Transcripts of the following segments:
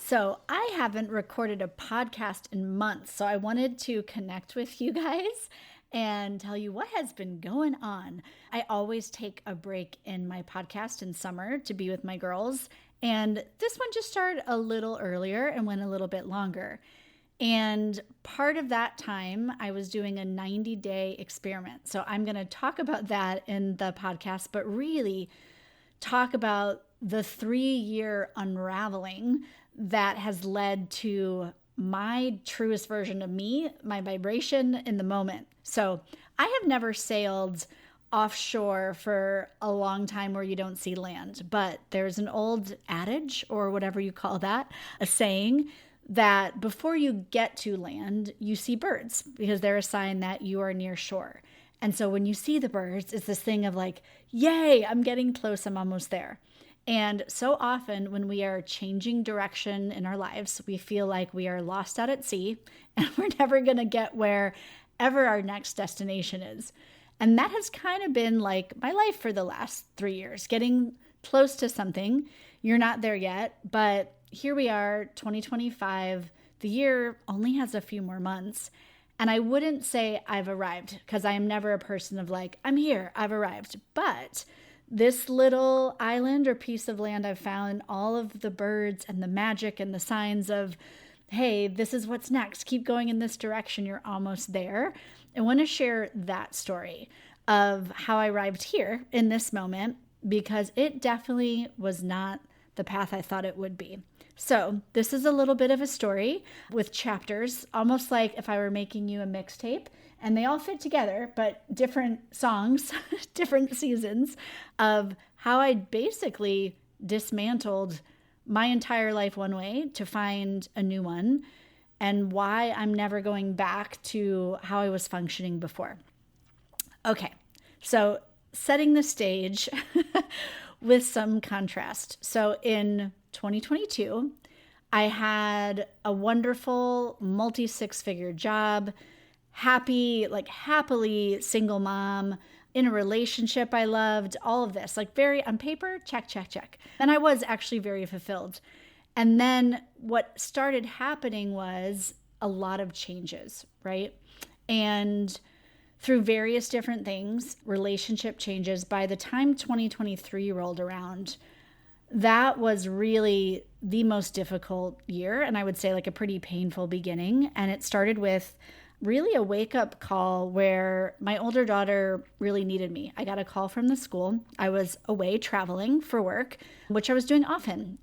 So, I haven't recorded a podcast in months, so I wanted to connect with you guys and tell you what has been going on. I always take a break in my podcast in summer to be with my girls, and this one just started a little earlier and went a little bit longer. And part of that time, I was doing a 90-day experiment. So, I'm going to talk about that in the podcast, but really talk about the 3-year unraveling that has led to my truest version of me, my vibration in the moment. So I have never sailed offshore for a long time where you don't see land, but there's an old adage, or whatever you call that, a saying that before you get to land, you see birds because they're a sign that you are near shore. And so when you see the birds, it's this thing of like, yay, I'm getting close, I'm almost there. And so often when we are changing direction in our lives, we feel like we are lost out at sea and we're never going to get wherever our next destination is. And that has kind of been like my life for the last 3 years, getting close to something. You're not there yet, but here we are, 2025. The year only has a few more months. And I wouldn't say I've arrived because I am never a person of like, I'm here, I've arrived. But this little island or piece of land I've found, all of the birds and the magic and the signs of, hey, this is what's next. Keep going in this direction. You're almost there. I want to share that story of how I arrived here in this moment because it definitely was not the path I thought it would be. So this is a little bit of a story with chapters, almost like if I were making you a mixtape. And they all fit together, but different songs, different seasons of how I basically dismantled my entire life one way to find a new one and why I'm never going back to how I was functioning before. Okay, so setting the stage with some contrast. So in 2022, I had a wonderful multi-six-figure job, happily single mom, in a relationship I loved, all of this, like very on paper, check, check, check. And I was actually very fulfilled. And then what started happening was a lot of changes, right? And through various different things, relationship changes, by the time 2023 rolled around, that was really the most difficult year. And I would say like a pretty painful beginning. And it started with really a wake-up call where my older daughter really needed me. I got a call from the school. I was away traveling for work, which I was doing often,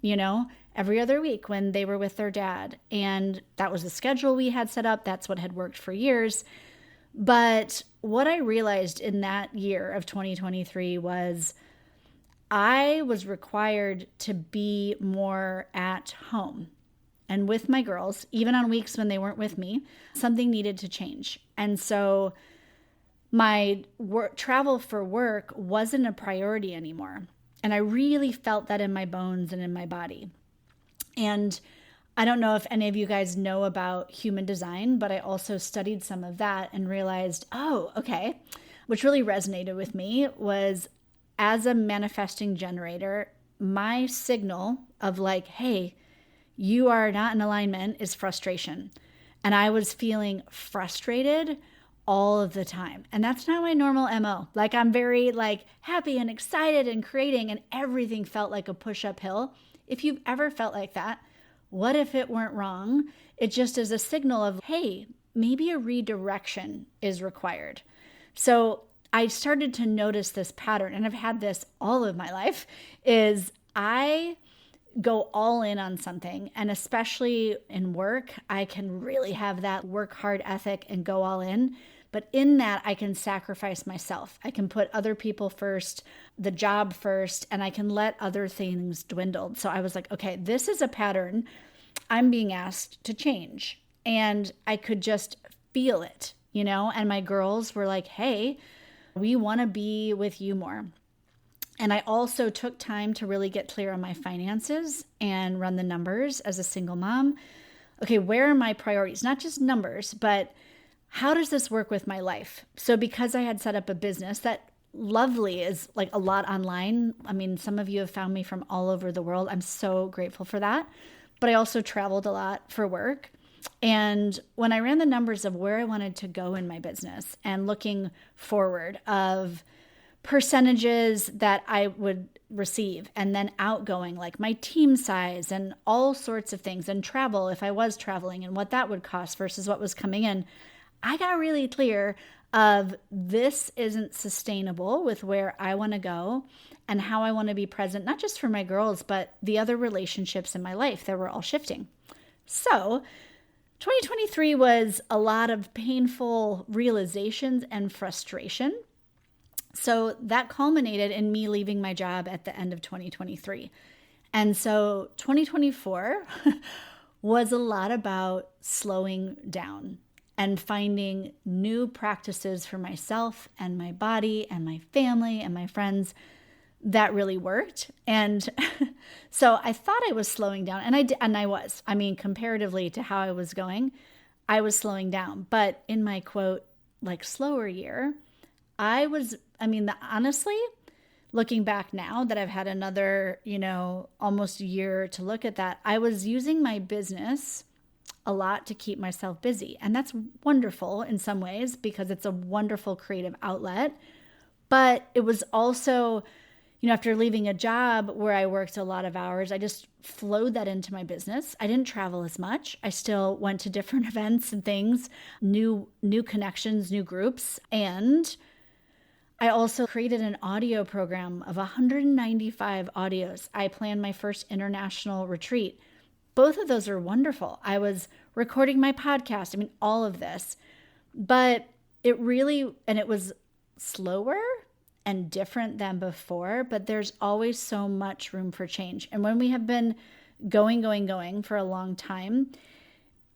every other week when they were with their dad. And that was the schedule we had set up. That's what had worked for years. But what I realized in that year of 2023 was I was required to be more at home. And with my girls, even on weeks when they weren't with me, something needed to change. And so my travel for work wasn't a priority anymore. And I really felt that in my bones and in my body. And I don't know if any of you guys know about human design, but I also studied some of that and realized, oh, okay, which really resonated with me was as a manifesting generator, my signal of like, hey, you are not in alignment is frustration. And I was feeling frustrated all of the time. And that's not my normal MO. Like I'm very happy and excited and creating and everything felt like a push uphill. If you've ever felt like that, what if it weren't wrong? It just is a signal of, hey, maybe a redirection is required. So I started to notice this pattern, and I've had this all of my life, is I go all in on something. And especially in work, I can really have that work hard ethic and go all in. But in that, I can sacrifice myself. I can put other people first, the job first, and I can let other things dwindle. So I was like, okay, this is a pattern I'm being asked to change. And I could just feel it, and my girls were like, hey, we want to be with you more. And I also took time to really get clear on my finances and run the numbers as a single mom. Okay, where are my priorities? Not just numbers, but how does this work with my life? So because I had set up a business that lovely is like a lot online. I mean, some of you have found me from all over the world. I'm so grateful for that. but I also traveled a lot for work. And when I ran the numbers of where I wanted to go in my business and looking forward of percentages that I would receive and then outgoing, like my team size and all sorts of things, and travel if I was traveling and what that would cost versus what was coming in, I got really clear of this isn't sustainable with where I want to go and how I want to be present, not just for my girls, but the other relationships in my life that were all shifting. So 2023 was a lot of painful realizations and frustration. So that culminated in me leaving my job at the end of 2023. And so 2024 was a lot about slowing down and finding new practices for myself and my body and my family and my friends that really worked. And so I thought I was slowing down, and I was. I mean, comparatively to how I was going, I was slowing down. But in my quote, like slower year, honestly, looking back now that I've had another, almost a year to look at that, I was using my business a lot to keep myself busy. And that's wonderful in some ways because it's a wonderful creative outlet. But it was also, after leaving a job where I worked a lot of hours, I just flowed that into my business. I didn't travel as much. I still went to different events and things, new connections, new groups. And I also created an audio program of 195 audios. I planned my first international retreat. Both of those are wonderful. I was recording my podcast. All of this. But it was slower and different than before, but there's always so much room for change. And when we have been going for a long time,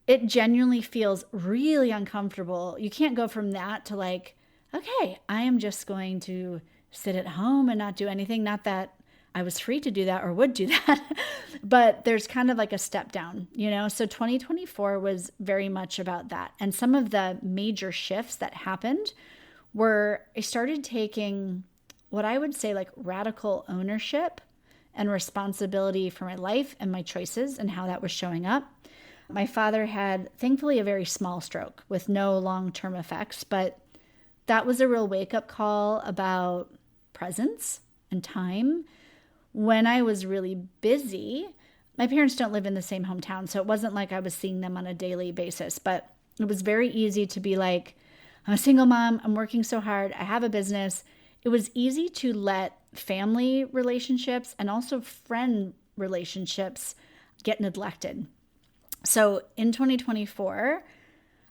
it genuinely feels really uncomfortable. You can't go from that to like, okay, I am just going to sit at home and not do anything. Not that I was free to do that or would do that, but there's kind of like a step down, So 2024 was very much about that. And some of the major shifts that happened were I started taking what I would say like radical ownership and responsibility for my life and my choices and how that was showing up. My father had, thankfully, a very small stroke with no long-term effects, but that was a real wake-up call about presence and time. When I was really busy, my parents don't live in the same hometown, so it wasn't like I was seeing them on a daily basis, but it was very easy to be like, I'm a single mom, I'm working so hard, I have a business. It was easy to let family relationships and also friend relationships get neglected. So in 2024,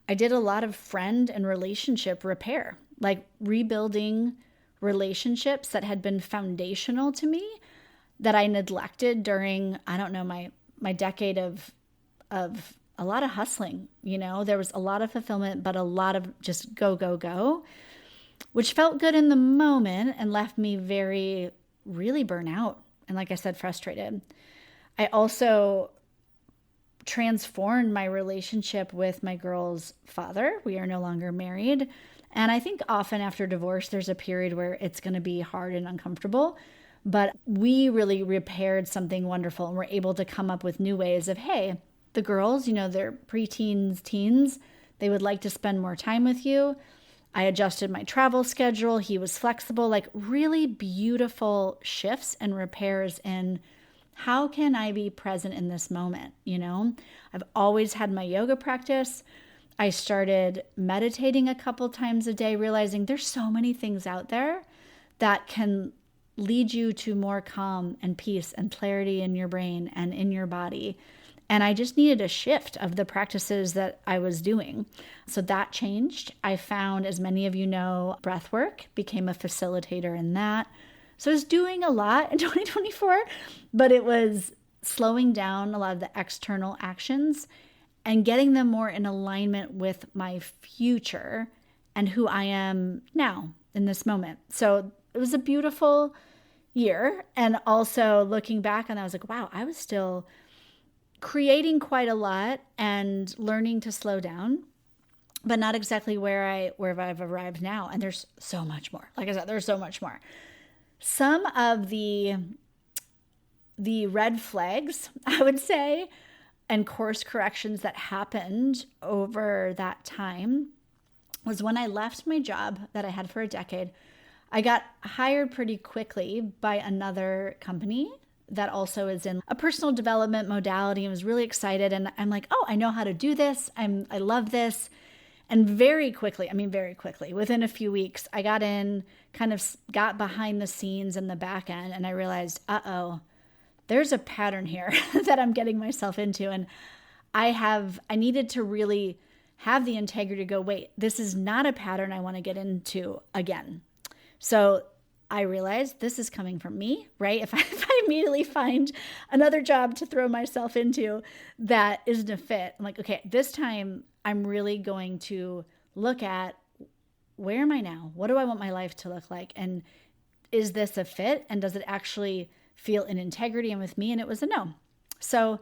I did a lot of friend and relationship repair, like rebuilding relationships that had been foundational to me that I neglected during, my decade of a lot of hustling. There was a lot of fulfillment, but a lot of just go, which felt good in the moment and left me very, really burnt out. And like I said, frustrated. I also transformed my relationship with my girl's father. We are no longer married. And I think often after divorce, there's a period where it's going to be hard and uncomfortable. But we really repaired something wonderful and we're able to come up with new ways of, hey, the girls, they're preteens, teens, they would like to spend more time with you. I adjusted my travel schedule. He was flexible, like really beautiful shifts and repairs in how can I be present in this moment? I've always had my yoga practice. I started meditating a couple times a day, realizing there's so many things out there that can lead you to more calm and peace and clarity in your brain and in your body. And I just needed a shift of the practices that I was doing. So that changed. I found, as many of you know, breath work, became a facilitator in that. So I was doing a lot in 2024, but it was slowing down a lot of the external actions and getting them more in alignment with my future and who I am now in this moment. So it was a beautiful year. And also looking back, and I was like, wow, I was still creating quite a lot and learning to slow down, but not exactly where I've arrived now. And there's so much more. Like I said, there's so much more. Some of the red flags, I would say, and course corrections that happened over that time was when I left my job that I had for a decade. I got hired pretty quickly by another company that also is in a personal development modality and was really excited. And I'm like, oh, I know how to do this. I love this. And very quickly, within a few weeks, I got in, kind of got behind the scenes in the back end, and I realized, there's a pattern here that I'm getting myself into. And I needed to really have the integrity to go, wait, this is not a pattern I want to get into again. So I realized this is coming from me, right? If I immediately find another job to throw myself into that isn't a fit, I'm like, okay, this time I'm really going to look at, where am I now? What do I want my life to look like? And is this a fit? And does it actually feel in integrity and with me? And it was a no. So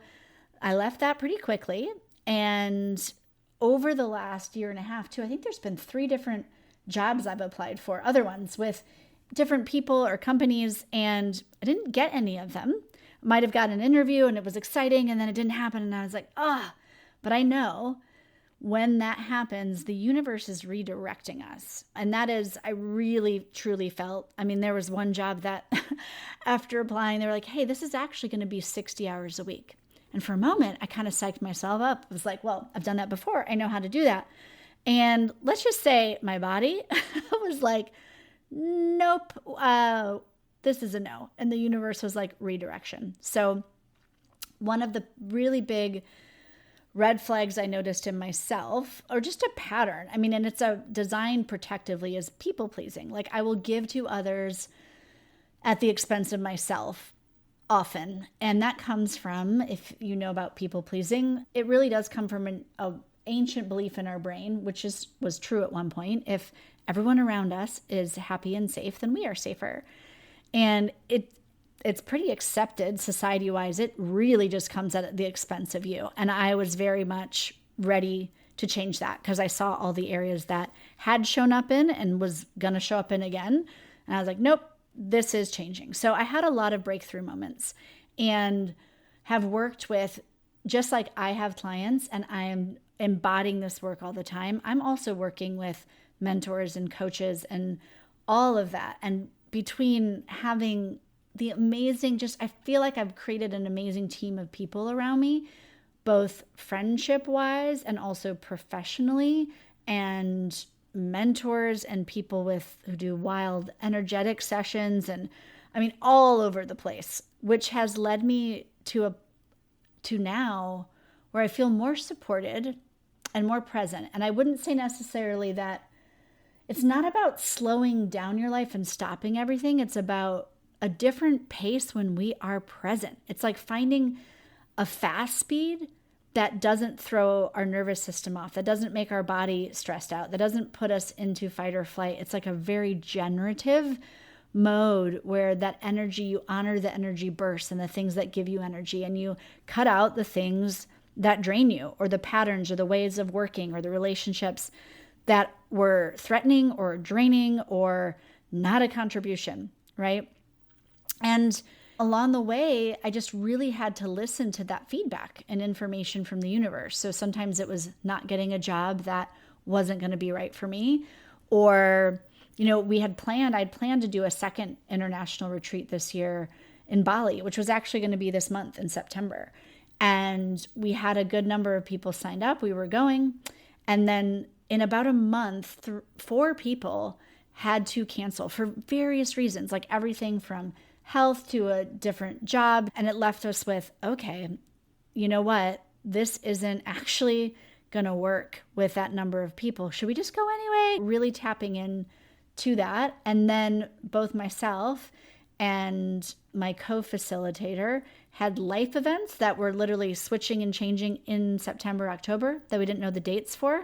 I left that pretty quickly. And over the last year and a half too, I think there's been 3 different jobs I've applied for, other ones with different people or companies, and I didn't get any of them. Might have got an interview and it was exciting, and then it didn't happen. And I was like, but I know when that happens, the universe is redirecting us. And that is, I really, truly felt, there was one job that after applying, they were like, hey, this is actually going to be 60 hours a week. And for a moment, I kind of psyched myself up. I was like, well, I've done that before. I know how to do that. And let's just say my body was like, nope, this is a no. And the universe was like, redirection. So one of the really big red flags I noticed in myself, or just a pattern, and it's a designed protectively, is people pleasing. Like, I will give to others at the expense of myself often. And that comes from, if you know about people pleasing, it really does come from an ancient belief in our brain, which was true at one point. If everyone around us is happy and safe, then we are safer. And it's pretty accepted society-wise. It really just comes at the expense of you. And I was very much ready to change that because I saw all the areas that had shown up in and was going to show up in again. And I was like, nope, this is changing. So I had a lot of breakthrough moments and have worked with, just like I have clients and I am embodying this work all the time, I'm also working with mentors and coaches and all of that. And between having the amazing, I feel like I've created an amazing team of people around me, both friendship-wise and also professionally, and mentors and people who do wild energetic sessions, and all over the place, which has led me to now where I feel more supported and more present. And I wouldn't say necessarily that it's not about slowing down your life and stopping everything. It's about a different pace when we are present. It's like finding a fast speed that doesn't throw our nervous system off, that doesn't make our body stressed out, that doesn't put us into fight or flight. It's like a very generative mode where that energy, you honor the energy bursts and the things that give you energy, and you cut out the things that drain you, or the patterns or the ways of working or the relationships that were threatening or draining or not a contribution, right? And along the way, I just really had to listen to that feedback and information from the universe. So sometimes it was not getting a job that wasn't going to be right for me, or I'd planned to do a second international retreat this year in Bali, which was actually going to be this month in September. And we had a good number of people signed up. We were going. And then in about a month, 4 people had to cancel for various reasons, like everything from health to a different job. And it left us with, okay, you know what? This isn't actually going to work with that number of people. Should we just go anyway? Really tapping in to that. And then both myself and my co-facilitator had life events that were literally switching and changing in September, October, that we didn't know the dates for.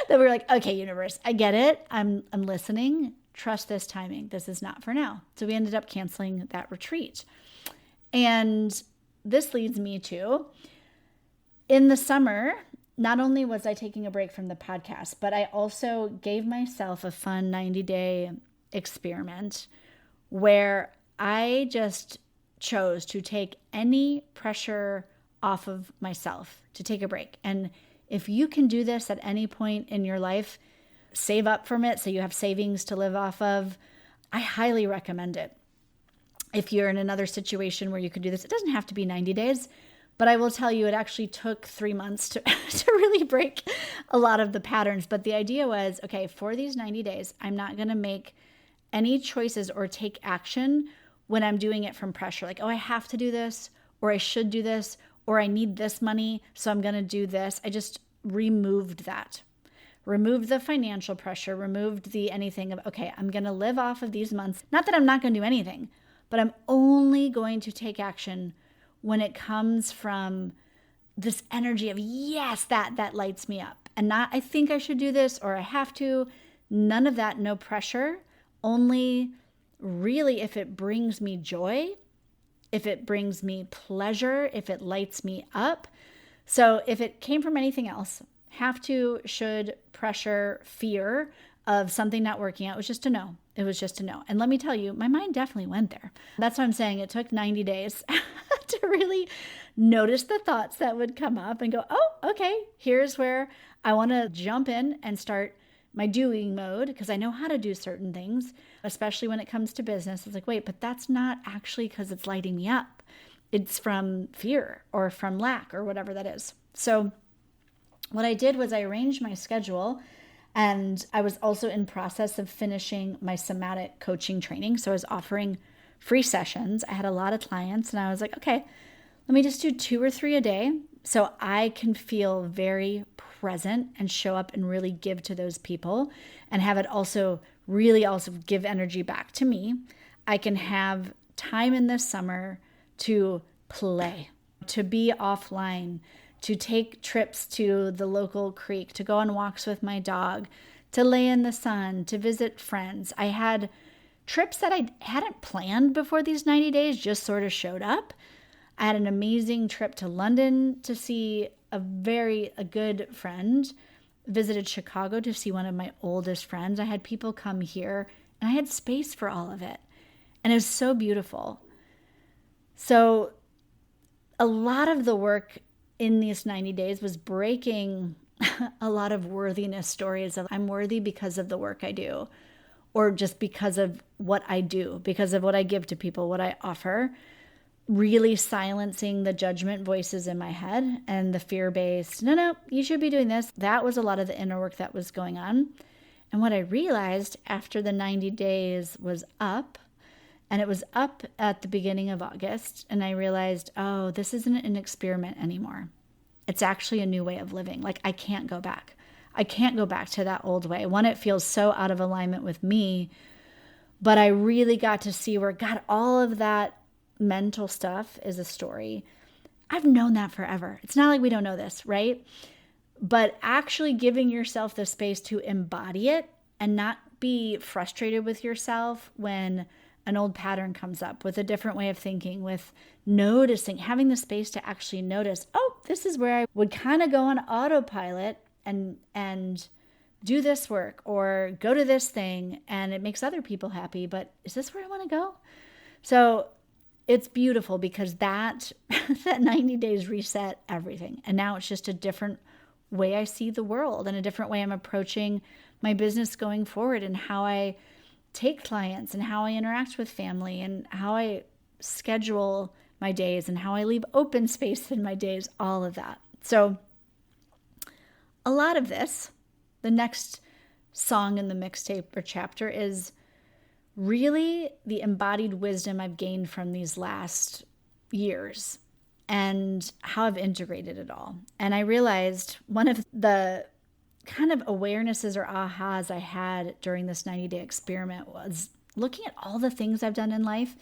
That we were like, okay, universe, I get it. I'm listening. Trust this timing. This is not for now. So we ended up canceling that retreat. And this leads me to, in the summer, not only was I taking a break from the podcast, but I also gave myself a fun 90-day experiment where I just chose to take any pressure off of myself, to take a break. And if you can do this at any point in your life, save up from it so you have savings to live off of, I highly recommend it. If you're in another situation where you could do this, it doesn't have to be 90 days, but I will tell you it actually took 3 months to, to really break a lot of the patterns. But the idea was, okay, for these 90 days, I'm not going to make any choices or take action when I'm doing it from pressure. Like, oh, I have to do this, or I should do this, or I need this money, so I'm going to do this. I just removed that. Removed the financial pressure, removed the anything of, okay, I'm going to live off of these months. Not that I'm not going to do anything, but I'm only going to take action when it comes from this energy of, yes, that lights me up. And not, I think I should do this or I have to. None of that, no pressure. Only really if it brings me joy, if it brings me pleasure, if it lights me up. So if it came from anything else, have to, should, pressure, fear of something not working out, it was just a no. It was just a no. And let me tell you, my mind definitely went there. That's what I'm saying. It took 90 days to really notice the thoughts that would come up and go, oh, okay, here's where I want to jump in and start my doing mode, because I know how to do certain things, especially when it comes to business. It's like, wait, but that's not actually because it's lighting me up. It's from fear or from lack or whatever that is. So what I did was I arranged my schedule, and I was also in process of finishing my somatic coaching training. So I was offering free sessions. I had a lot of clients, and I was like, okay, let me just do 2 or 3 a day so I can feel very present and show up and really give to those people, and have it also really also give energy back to me. I can have time in this summer to play, to be offline, to take trips to the local creek, to go on walks with my dog, to lay in the sun, to visit friends. I had trips that I hadn't planned before these 90 days, just sort of showed up. I had an amazing trip to London to see a good friend, visited Chicago to see one of my oldest friends. I had people come here, and I had space for all of it. And it was so beautiful. So a lot of the work in these 90 days was breaking a lot of worthiness stories of, I'm worthy because of the work I do, or just because of what I do, because of what I give to people, what I offer. Really silencing the judgment voices in my head and the fear-based, no, you should be doing this. That was a lot of the inner work that was going on. And what I realized after the 90 days was up, and it was up at the beginning of August, and I realized, oh, this isn't an experiment anymore. It's actually a new way of living. Like, I can't go back. I can't go back to that old way. One, it feels so out of alignment with me, but I really got to see where, God, all of that mental stuff is a story. I've known that forever. It's not like we don't know this, right? But actually giving yourself the space to embody it and not be frustrated with yourself when an old pattern comes up, with a different way of thinking, with noticing, having the space to actually notice, oh, this is where I would kind of go on autopilot and do this work or go to this thing, and it makes other people happy, but is this where I want to go? So it's beautiful, because that 90 days reset everything. And now it's just a different way I see the world, and a different way I'm approaching my business going forward, and how I take clients, and how I interact with family, and how I schedule my days, and how I leave open space in my days, all of that. So a lot of this, the next song in the mixtape or chapter, is really the embodied wisdom I've gained from these last years and how I've integrated it all. And I realized one of the kind of awarenesses or ahas I had during this 90-day experiment was looking at all the things I've done in life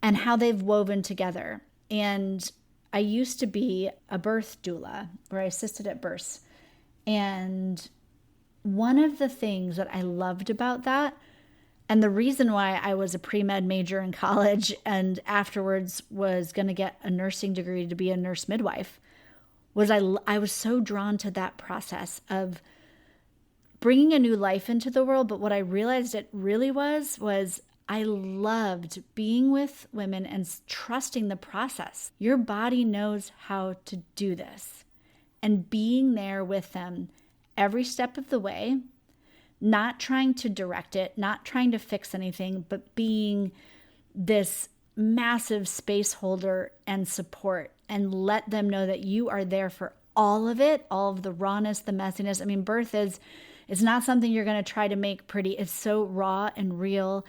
and how they've woven together. And I used to be a birth doula, where I assisted at births. And one of the things that I loved about that, and the reason why I was a pre-med major in college and afterwards was going to get a nursing degree to be a nurse midwife, was I was so drawn to that process of bringing a new life into the world. But what I realized it really was I loved being with women and trusting the process. Your body knows how to do this. And being there with them every step of the way, not trying to direct it, not trying to fix anything, but being this massive space holder and support, and let them know that you are there for all of it, all of the rawness, the messiness. I mean, birth is not something you're going to try to make pretty. It's so raw and real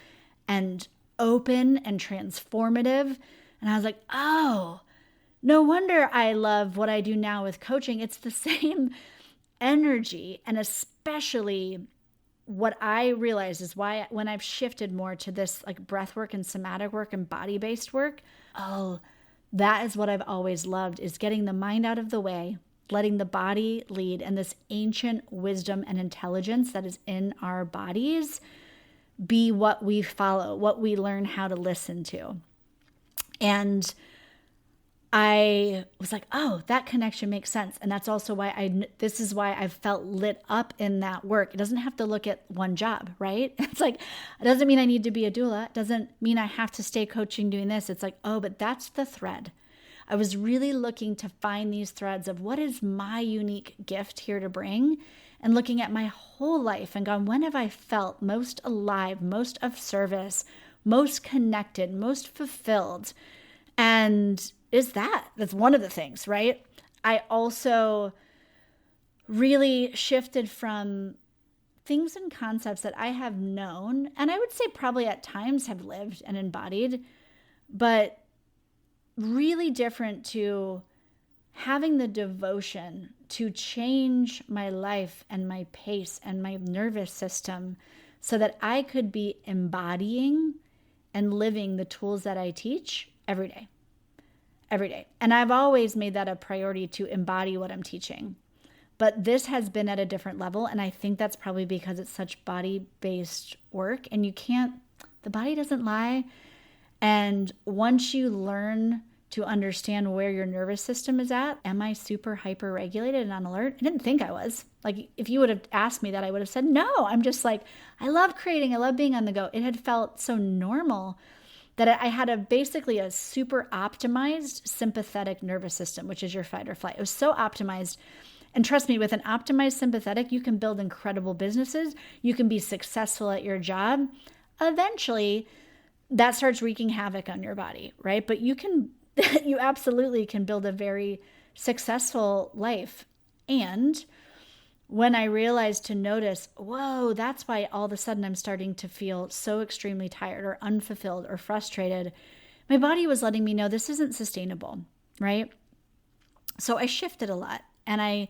and open and transformative. And I was like, oh, no wonder I love what I do now with coaching. It's the same energy. And especially what I realize is why when I've shifted more to this like breath work and somatic work and body-based work, oh, that is what I've always loved, is getting the mind out of the way, letting the body lead, and this ancient wisdom and intelligence that is in our bodies be what we follow, what we learn how to listen to. And I was like, oh, that connection makes sense. And that's also why this is why I've felt lit up in that work. It doesn't have to look at one job, right? It's like, it doesn't mean I need to be a doula. It doesn't mean I have to stay coaching doing this. It's like, oh, but that's the thread. I was really looking to find these threads of what is my unique gift here to bring, and looking at my whole life and gone, when have I felt most alive, most of service, most connected, most fulfilled? And that's one of the things, right? I also really shifted from things and concepts that I have known, and I would say probably at times have lived and embodied, but really different, to having the devotion to change my life and my pace and my nervous system so that I could be embodying and living the tools that I teach every day. Every day. And I've always made that a priority to embody what I'm teaching. But this has been at a different level. And I think that's probably because it's such body-based work. And the body doesn't lie. And once you learn to understand where your nervous system is at, am I super hyper regulated and on alert? I didn't think I was. Like, if you would have asked me that, I would have said, no, I'm just like, I love creating. I love being on the go. It had felt so normal that I had basically a super optimized sympathetic nervous system, which is your fight or flight. It was so optimized. And trust me, with an optimized sympathetic, you can build incredible businesses. You can be successful at your job. Eventually, that starts wreaking havoc on your body, right? But you absolutely can build a very successful life. And when I realized to notice, whoa, that's why all of a sudden I'm starting to feel so extremely tired or unfulfilled or frustrated, my body was letting me know this isn't sustainable, right? So I shifted a lot, and I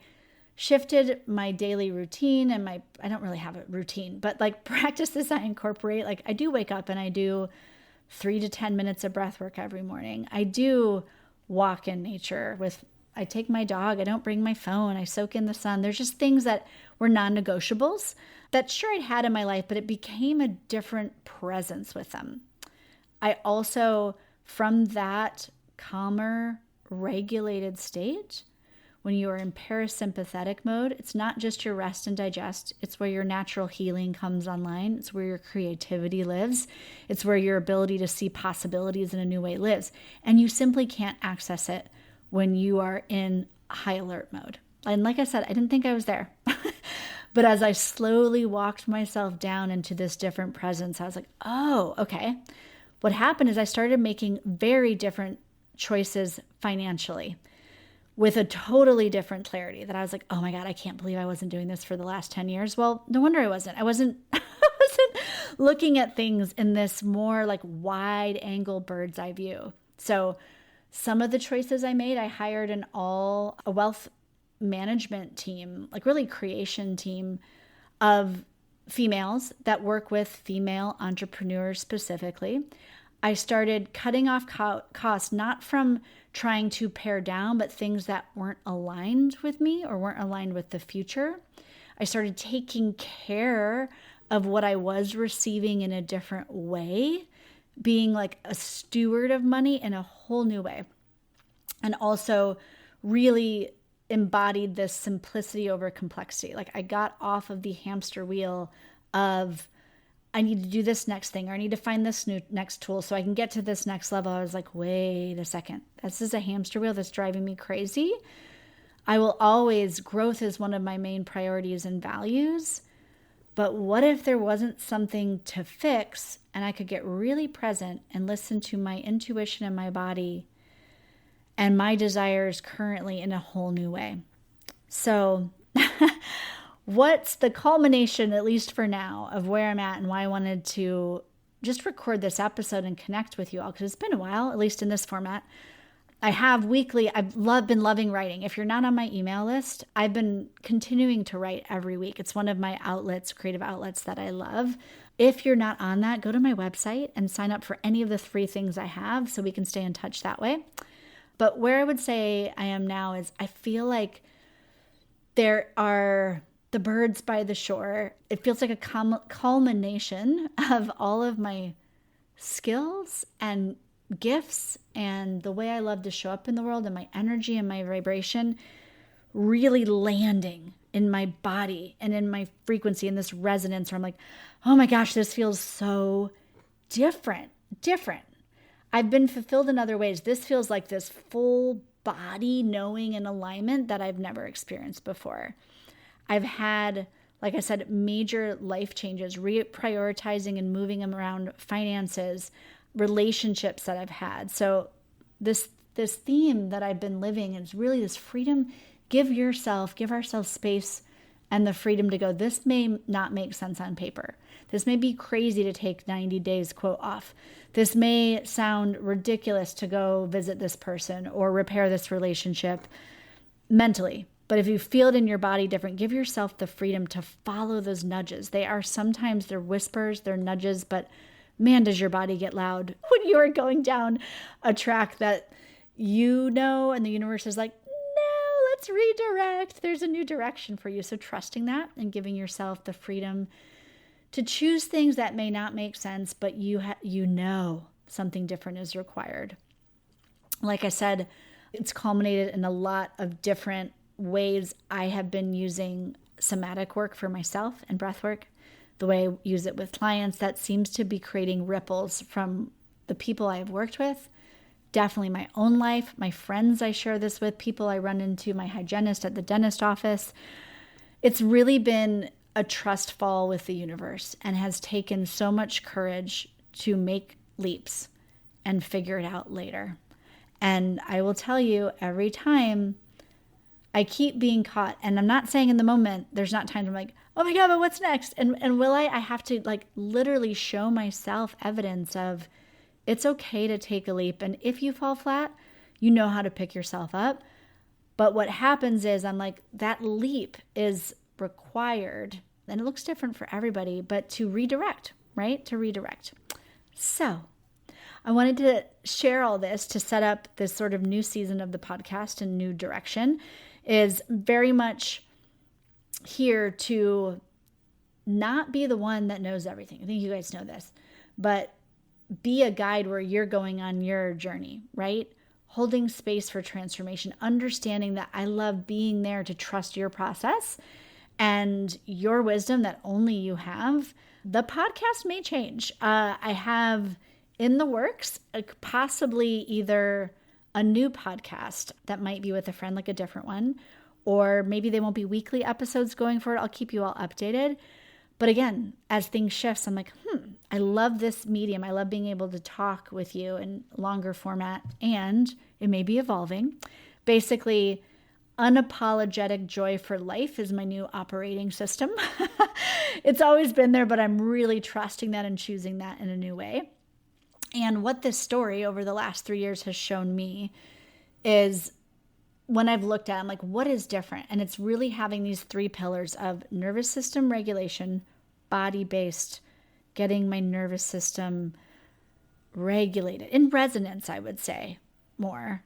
shifted my daily routine and I don't really have a routine, but like practices I incorporate. Like, I do wake up and I do 3 to 10 minutes of breath work every morning. I do walk in nature I take my dog. I don't bring my phone. I soak in the sun. There's just things that were non-negotiables that sure I'd had in my life, but it became a different presence with them. I also, from that calmer, regulated state, when you are in parasympathetic mode, it's not just your rest and digest. It's where your natural healing comes online. It's where your creativity lives. It's where your ability to see possibilities in a new way lives. And you simply can't access it when you are in high alert mode. And like I said, I didn't think I was there. But as I slowly walked myself down into this different presence, I was like, oh, okay. What happened is I started making very different choices financially with a totally different clarity, that I was like, oh my God, I can't believe I wasn't doing this for the last 10 years. Well, no wonder I wasn't. I wasn't looking at things in this more like wide angle bird's eye view. So some of the choices I made, I hired a wealth management team, like really creation team of females that work with female entrepreneurs specifically. I started cutting off costs, not from trying to pare down, but things that weren't aligned with me or weren't aligned with the future. I started taking care of what I was receiving in a different way, being like a steward of money in a whole new way. And also really embodied this simplicity over complexity. Like, I got off of the hamster wheel of I need to do this next thing, or I need to find this next tool so I can get to this next level. I was like, wait a second, this is a hamster wheel that's driving me crazy. I will always, growth is one of my main priorities and values. But what if there wasn't something to fix and I could get really present and listen to my intuition and my body and my desires currently in a whole new way? So what's the culmination, at least for now, of where I'm at and why I wanted to just record this episode and connect with you all? Because it's been a while, at least in this format. I have weekly, I've been loving writing. If you're not on my email list, I've been continuing to write every week. It's one of my outlets, creative outlets that I love. If you're not on that, go to my website and sign up for any of the 3 things I have so we can stay in touch that way. But where I would say I am now is I feel like there are the birds by the shore. It feels like a culmination of all of my skills and gifts and the way I love to show up in the world and my energy and my vibration really landing in my body and in my frequency in this resonance where I'm like, oh my gosh, this feels so different. I've been fulfilled in other ways. This feels like this full body knowing and alignment that I've never experienced before. I've had, like I said, major life changes, reprioritizing and moving around finances, relationships that I've had. So this theme that I've been living is really this freedom. Give ourselves space and the freedom to go, this may not make sense on paper. This may be crazy to take 90 days quote off. This may sound ridiculous to go visit this person or repair this relationship mentally. But if you feel it in your body different, give yourself the freedom to follow those nudges. They're whispers, they're nudges, but man, does your body get loud when you are going down a track that you know, and the universe is like, no, let's redirect. There's a new direction for you. So trusting that and giving yourself the freedom to choose things that may not make sense, but you know something different is required. Like I said, it's culminated in a lot of different ways. I have been using somatic work for myself and breath work. The way I use it with clients, that seems to be creating ripples from the people I have worked with, definitely my own life, my friends I share this with, people I run into, my hygienist at the dentist office. It's really been a trust fall with the universe and has taken so much courage to make leaps and figure it out later. And I will tell you, every time I keep being caught, and I'm not saying in the moment, there's not times I'm like, oh my God, but what's next? And will I have to like literally show myself evidence of it's okay to take a leap. And if you fall flat, you know how to pick yourself up. But what happens is I'm like, that leap is required, and it looks different for everybody, but to redirect, right? To redirect. So I wanted to share all this to set up this sort of new season of the podcast and new direction. Is very much here to not be the one that knows everything. I think you guys know this, but be a guide where you're going on your journey, right? Holding space for transformation, understanding that I love being there to trust your process and your wisdom that only you have. The podcast may change. I have in the works, possibly either a new podcast that might be with a friend, like a different one, or maybe they won't be weekly episodes going forward. I'll keep you all updated. But again, as things shift, I'm like, I love this medium. I love being able to talk with you in longer format, and it may be evolving. Basically, unapologetic joy for life is my new operating system. It's always been there, but I'm really trusting that and choosing that in a new way. And what this story over the last 3 years has shown me is when I've looked at it, I'm like, what is different? And it's really having these 3 pillars of nervous system regulation, body-based, getting my nervous system regulated, in resonance, I would say, more,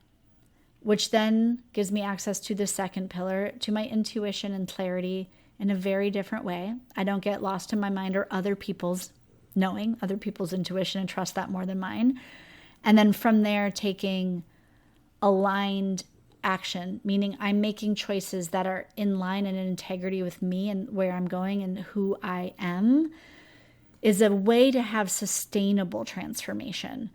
which then gives me access to the second pillar, to my intuition and clarity in a very different way. I don't get lost in my mind or other people's knowing, other people's intuition, and trust that more than mine. And then from there, taking aligned action, meaning I'm making choices that are in line and in integrity with me and where I'm going and who I am, is a way to have sustainable transformation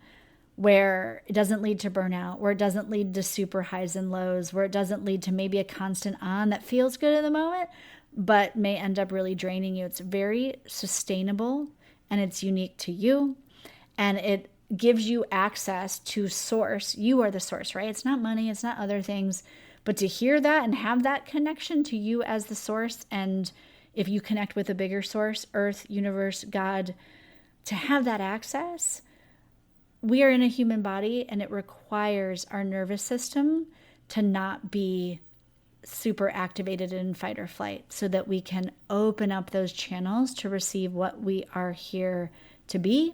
where it doesn't lead to burnout, where it doesn't lead to super highs and lows, where it doesn't lead to maybe a constant on that feels good in the moment, but may end up really draining you. It's very sustainable and it's unique to you. And it gives you access to source. You are the source, right? It's not money, it's not other things, but to hear that and have that connection to you as the source. And if you connect with a bigger source, earth, universe, God, to have that access, we are in a human body and it requires our nervous system to not be super activated in fight or flight so that we can open up those channels to receive what we are here to be,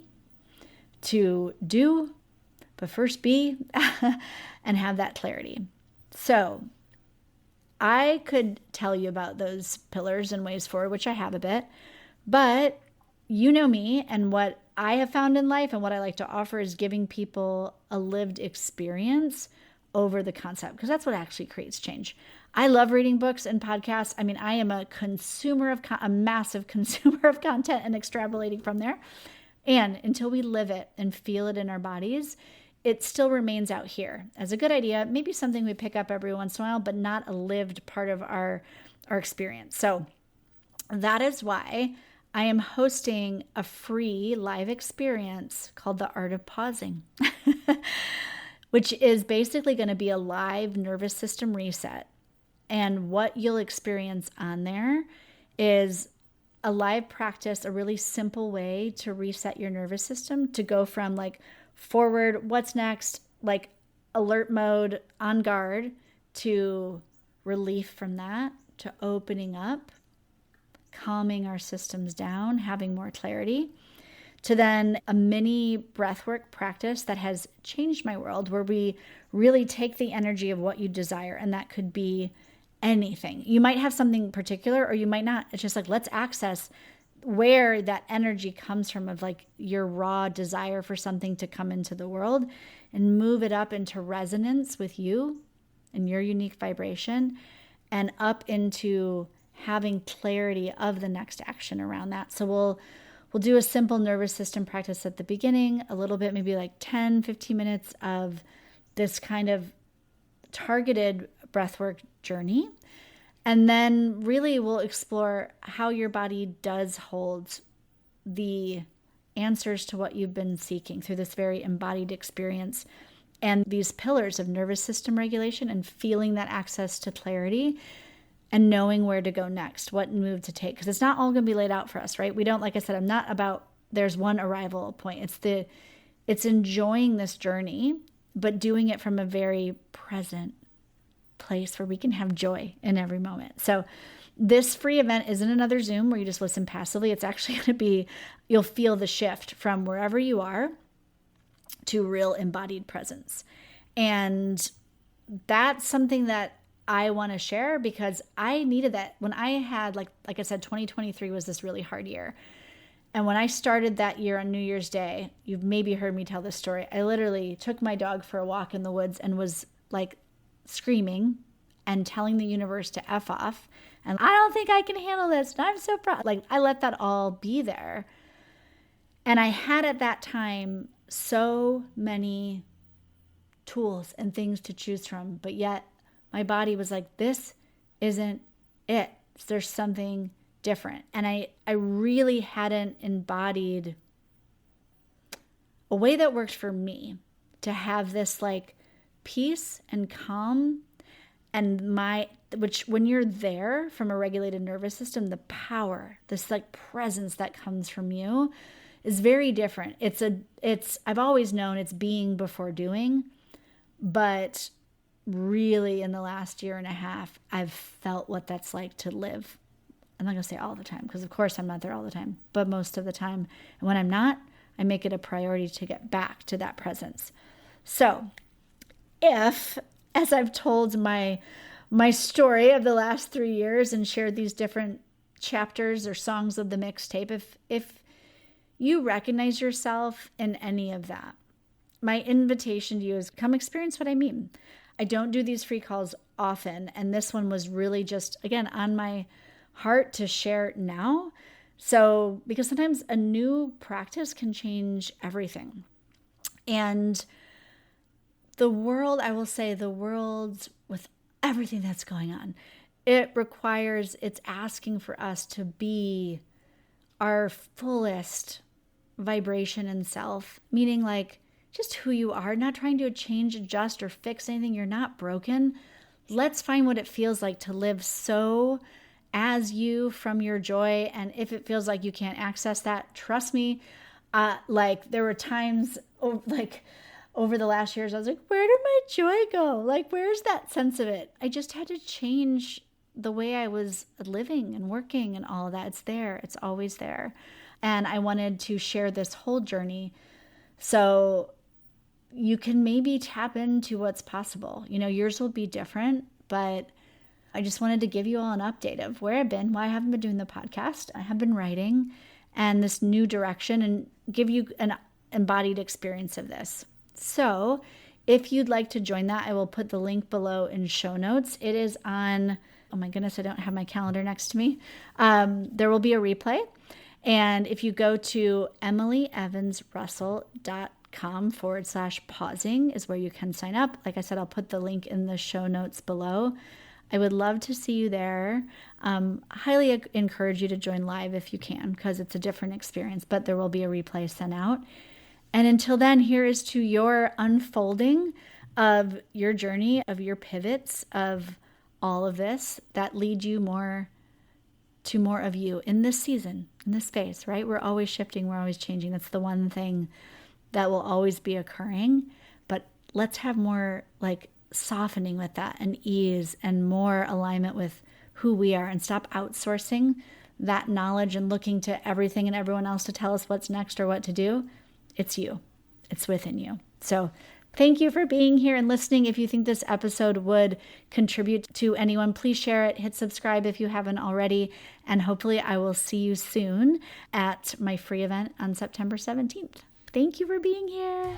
to do, but first be, and have that clarity. So I could tell you about those pillars and ways forward, which I have a bit, but you know me, and what I have found in life and what I like to offer is giving people a lived experience over the concept, because that's what actually creates change. I love reading books and podcasts. I mean, I am a consumer of a massive consumer of content and extrapolating from there. And until we live it and feel it in our bodies, it still remains out here as a good idea, maybe something we pick up every once in a while, but not a lived part of our experience. So that is why I am hosting a free live experience called The Art of Pausing, which is basically going to be a live nervous system reset. And what you'll experience on there is a live practice, a really simple way to reset your nervous system, to go from like forward, what's next, like alert mode, on guard, to relief from that, to opening up, calming our systems down, having more clarity, to then a mini breathwork practice that has changed my world, where we really take the energy of what you desire. And that could be anything. You might have something particular or you might not. It's just like, let's access where that energy comes from, of like your raw desire for something to come into the world, and move it up into resonance with you and your unique vibration, and up into having clarity of the next action around that. So we'll do a simple nervous system practice at the beginning, a little bit, maybe like 10, 15 minutes of this kind of targeted breathwork journey. And then really we'll explore how your body does hold the answers to what you've been seeking through this very embodied experience, and these pillars of nervous system regulation and feeling that access to clarity and knowing where to go next, what move to take. Because it's not all going to be laid out for us, right? We don't, like I said, I'm not about there's one arrival point. It's enjoying this journey, but doing it from a very present place where we can have joy in every moment. So this free event isn't another Zoom where you just listen passively. It's actually going to be, you'll feel the shift from wherever you are to real embodied presence. And that's something that I want to share, because I needed that when I had, like I said, 2023 was this really hard year. And when I started that year on New Year's Day, you've maybe heard me tell this story. I literally took my dog for a walk in the woods and was like screaming and telling the universe to F off. And I don't think I can handle this. And I'm so proud. Like, I let that all be there. And I had at that time so many tools and things to choose from, but yet my body was like, this isn't it. There's something different. And I really hadn't embodied a way that worked for me to have this like peace and calm, and which when you're there from a regulated nervous system, the power, this like presence that comes from you is very different. I've always known it's being before doing, but really in the last year and a half, I've felt what that's like to live. I'm not going to say all the time, because of course I'm not there all the time, but most of the time. And when I'm not, I make it a priority to get back to that presence. So if, as I've told my story of the last 3 years and shared these different chapters or songs of the mixtape, if you recognize yourself in any of that, my invitation to you is come experience what I mean. I don't do these free calls often, and this one was really just, again, on my heart to share now, So, because sometimes a new practice can change everything. And the world, I will say, the world with everything that's going on, it's asking for us to be our fullest vibration and self, meaning like just who you are, not trying to change, adjust, or fix anything. You're not broken. Let's find what it feels like to live so as you from your joy. And if it feels like you can't access that, trust me, like there were times over the last years, I was like, where did my joy go? Like, where's that sense of it? I just had to change the way I was living and working and all of that. It's there. It's always there. And I wanted to share this whole journey so you can maybe tap into what's possible. Yours will be different, but I just wanted to give you all an update of where I've been, why I haven't been doing the podcast. I have been writing and this new direction, and give you an embodied experience of this. So if you'd like to join that, I will put the link below in show notes. It is on, oh my goodness, I don't have my calendar next to me. There will be a replay. And if you go to EmilyEvansRussell.com/pausing is where you can sign up. Like I said, I'll put the link in the show notes below. I would love to see you there. Highly encourage you to join live if you can, because it's a different experience, but there will be a replay sent out. And until then, here is to your unfolding of your journey, of your pivots, of all of this that lead you to more of you in this season, in this space, right? We're always shifting, we're always changing. That's the one thing that will always be occurring. But let's have more like softening with that and ease and more alignment with who we are, and stop outsourcing that knowledge and looking to everything and everyone else to tell us what's next or what to do. It's you. It's within you. So thank you for being here and listening. If you think this episode would contribute to anyone, please share it. Hit subscribe if you haven't already. And hopefully I will see you soon at my free event on September 17th. Thank you for being here.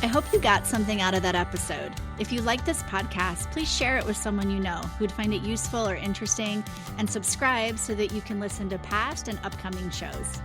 I hope you got something out of that episode. If you like this podcast, please share it with someone you know who would find it useful or interesting, and subscribe so that you can listen to past and upcoming shows.